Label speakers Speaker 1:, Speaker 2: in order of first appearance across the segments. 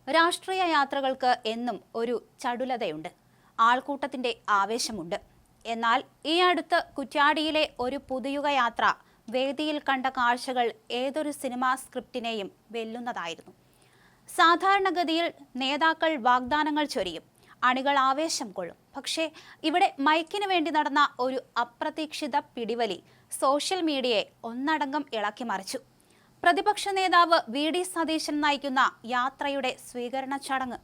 Speaker 1: രാഷ്ട്രീയ യാത്രകൾക്ക് എന്നും ഒരു ചടുലതയുണ്ട്, ആൾക്കൂട്ടത്തിന്റെ ആവേശമുണ്ട്. എന്നാൽ ഈ അടുത്ത് കുറ്റ്യാടിയിലെ ഒരു പുതുയുഗ യാത്ര വേദിയിൽ കണ്ട കാഴ്ചകൾ ഏതൊരു സിനിമാ സ്ക്രിപ്റ്റിനെയും വെല്ലുന്നതായിരുന്നു. സാധാരണഗതിയിൽ നേതാക്കൾ വാഗ്ദാനങ്ങൾ ചൊരിയും, അണികൾ ആവേശം കൊള്ളും. പക്ഷേ ഇവിടെ മൈക്കിന് വേണ്ടി നടന്ന ഒരു അപ്രതീക്ഷിത പിടിവലി സോഷ്യൽ മീഡിയയെ ഒന്നടങ്കം ഇളക്കിമറിച്ചു. പ്രതിപക്ഷ നേതാവ് വി.ഡി. സതീശൻ നയിക്കുന്ന യാത്രയുടെ സ്വീകരണ ചടങ്ങ്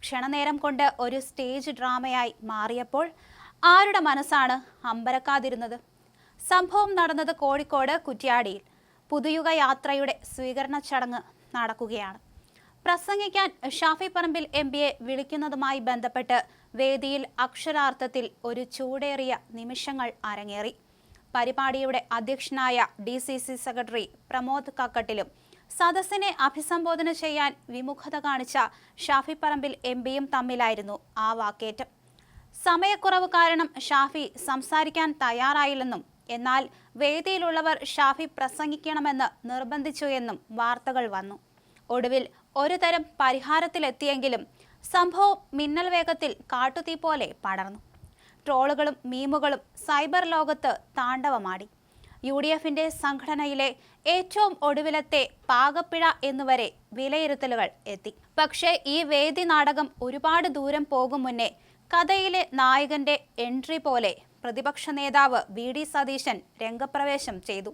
Speaker 1: ക്ഷണനേരം കൊണ്ട് ഒരു സ്റ്റേജ് ഡ്രാമയായി മാറിയപ്പോൾ ആരുടെ മനസ്സാണ് അമ്പരക്കാതിരുന്നത്? സംഭവം നടന്നത് കോഴിക്കോട് കുറ്റ്യാടിയിൽ പുതുയുഗ യാത്രയുടെ സ്വീകരണ ചടങ്ങ് നടക്കുകയാണ്. പ്രസംഗിക്കാൻ ഷാഫി പറമ്പിൽ എം.പിയെ വിളിക്കുന്നതുമായി ബന്ധപ്പെട്ട് വേദിയിൽ അക്ഷരാർത്ഥത്തിൽ ഒരു ചൂടേറിയ നിമിഷങ്ങൾ അരങ്ങേറി. പരിപാടിയുടെ അധ്യക്ഷനായ DCC സെക്രട്ടറി പ്രമോദ് കക്കട്ടിലും സദസ്സിനെ അഭിസംബോധന ചെയ്യാൻ വിമുഖത കാണിച്ച ഷാഫി പറമ്പിൽ എം.പിയും തമ്മിലായിരുന്നു ആ വാക്കേറ്റം. സമയക്കുറവ് കാരണം ഷാഫി സംസാരിക്കാൻ തയ്യാറായില്ലെന്നും എന്നാൽ വേദിയിലുള്ളവർ ഷാഫി പ്രസംഗിക്കണമെന്ന് നിർബന്ധിച്ചു എന്നും വാർത്തകൾ വന്നു. ഒടുവിൽ ഒരു തരം പരിഹാരത്തിലെത്തിയെങ്കിലും സംഭവം മിന്നൽ വേഗത്തിൽ കാട്ടുതീ പോലെ പടർന്നു. ട്രോളുകളും മീമുകളും സൈബർ ലോകത്ത് താണ്ഡവമാടി. UDFന്റെ സംഘടനയിലെ ഏറ്റവും ഒടുവിലത്തെ പാകപ്പിഴ എന്നുവരെ വിലയിരുത്തലുകൾ എത്തി. പക്ഷേ ഈ വേദി നാടകം ഒരുപാട് ദൂരം പോകും മുന്നേ കഥയിലെ നായകന്റെ എൻട്രി പോലെ പ്രതിപക്ഷ നേതാവ് വി.ഡി. സതീശൻ രംഗപ്രവേശം ചെയ്തു.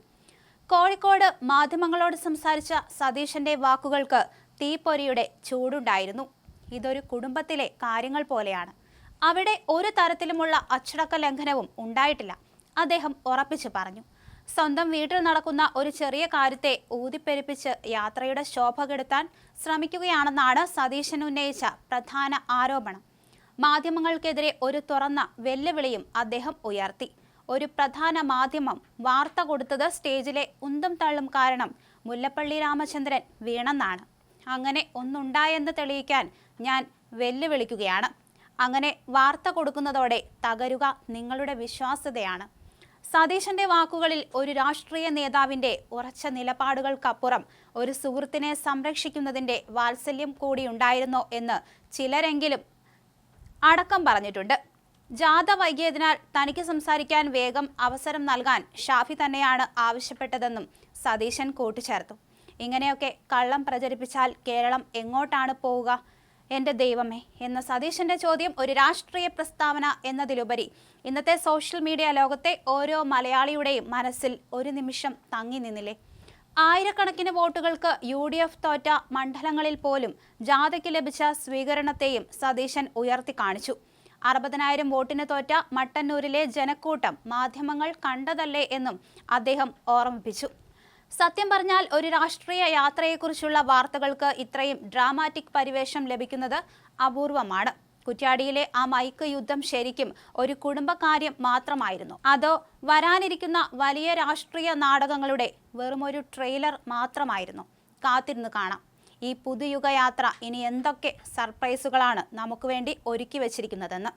Speaker 1: കോഴിക്കോട് മാധ്യമങ്ങളോട് സംസാരിച്ച സതീശന്റെ വാക്കുകൾക്ക് തീപ്പൊരിയുടെ ചൂടുണ്ടായിരുന്നു. ഇതൊരു കുടുംബത്തിലെ കാര്യങ്ങൾ പോലെയാണ്. അവിടെ ഒരു തരത്തിലുമുള്ള അച്ചടക്ക ലംഘനവും ഉണ്ടായിട്ടില്ല, അദ്ദേഹം ഉറപ്പിച്ചു പറഞ്ഞു. സ്വന്തം വീട്ടിൽ നടക്കുന്ന ഒരു ചെറിയ കാര്യത്തെ ഊതിപ്പെരുപ്പിച്ച് യാത്രയുടെ ശോഭ കെടുത്താൻ ശ്രമിക്കുകയാണെന്നാണ് സതീശൻ ഉന്നയിച്ച പ്രധാന ആരോപണം. മാധ്യമങ്ങൾക്കെതിരെ ഒരു തുറന്ന വെല്ലുവിളിയും അദ്ദേഹം ഉയർത്തി. ഒരു പ്രധാന മാധ്യമം വാർത്ത കൊടുത്തത് സ്റ്റേജിലെ ഉന്തും തള്ളും കാരണം മുല്ലപ്പള്ളി രാമചന്ദ്രൻ വീണെന്നാണ്. അങ്ങനെ ഒന്നുണ്ടായെന്ന് തെളിയിക്കാൻ ഞാൻ വെല്ലുവിളിക്കുകയാണ്. അങ്ങനെ വാർത്ത കൊടുക്കുന്നതോടെ തകരുക നിങ്ങളുടെ വിശ്വാസ്യതയാണ്. സതീശന്റെ വാക്കുകളിൽ ഒരു രാഷ്ട്രീയ നേതാവിന്റെ ഉറച്ച നിലപാടുകൾക്കപ്പുറം ഒരു സുഹൃത്തിനെ സംരക്ഷിക്കുന്നതിന്റെ വാത്സല്യം കൂടിയുണ്ടായിരുന്നോ എന്ന് ചിലരെങ്കിലും അടക്കം പറഞ്ഞിട്ടുണ്ട്. ജാഥ വൈകിയതിനാൽ തനിക്ക് സംസാരിക്കാൻ വേഗം അവസരം നൽകാൻ ഷാഫി തന്നെയാണ് ആവശ്യപ്പെട്ടതെന്നും സതീശൻ കൂട്ടിച്ചേർത്തു. ഇങ്ങനെയൊക്കെ കള്ളം പ്രചരിപ്പിച്ചാൽ കേരളം എങ്ങോട്ടാണ് പോവുക എൻ്റെ ദൈവമേ എന്ന സതീശന്റെ ചോദ്യം ഒരു രാഷ്ട്രീയ പ്രസ്താവന എന്നതിലുപരി ഇന്നത്തെ സോഷ്യൽ മീഡിയ ലോകത്തെ ഓരോ മലയാളിയുടെയും മനസ്സിൽ ഒരു നിമിഷം തങ്ങി നിന്നില്ലേ? ആയിരക്കണക്കിന് വോട്ടുകൾക്ക് UDF തോറ്റ മണ്ഡലങ്ങളിൽ പോലും ജാഥയ്ക്ക് ലഭിച്ച സ്വീകരണത്തെയും സതീശൻ ഉയർത്തി കാണിച്ചു. 60,000 വോട്ടിന് തോറ്റ മട്ടന്നൂരിലെ ജനക്കൂട്ടം മാധ്യമങ്ങൾ കണ്ടതല്ലേ എന്നും അദ്ദേഹം ഓർമ്മിപ്പിച്ചു. സത്യം പറഞ്ഞാൽ ഒരു രാഷ്ട്രീയ യാത്രയെക്കുറിച്ചുള്ള വാർത്തകൾക്ക് ഇത്രയും ഡ്രാമാറ്റിക് പരിവേഷം ലഭിക്കുന്നത് അപൂർവമാണ്. കുറ്റ്യാടിയിലെ ആ മൈക്ക് യുദ്ധം ശരിക്കും ഒരു കുടുംബകാര്യം മാത്രമായിരുന്നു, അതോ വരാനിരിക്കുന്ന വലിയ രാഷ്ട്രീയ നാടകങ്ങളുടെ വെറുമൊരു ട്രെയിലർ മാത്രമായിരുന്നു? കാത്തിരുന്ന് കാണാം. ഈ പുതുയുഗ യാത്ര ഇനി എന്തൊക്കെ സർപ്രൈസുകളാണ് നമുക്ക് വേണ്ടി ഒരുക്കി വച്ചിരിക്കുന്നതെന്ന്.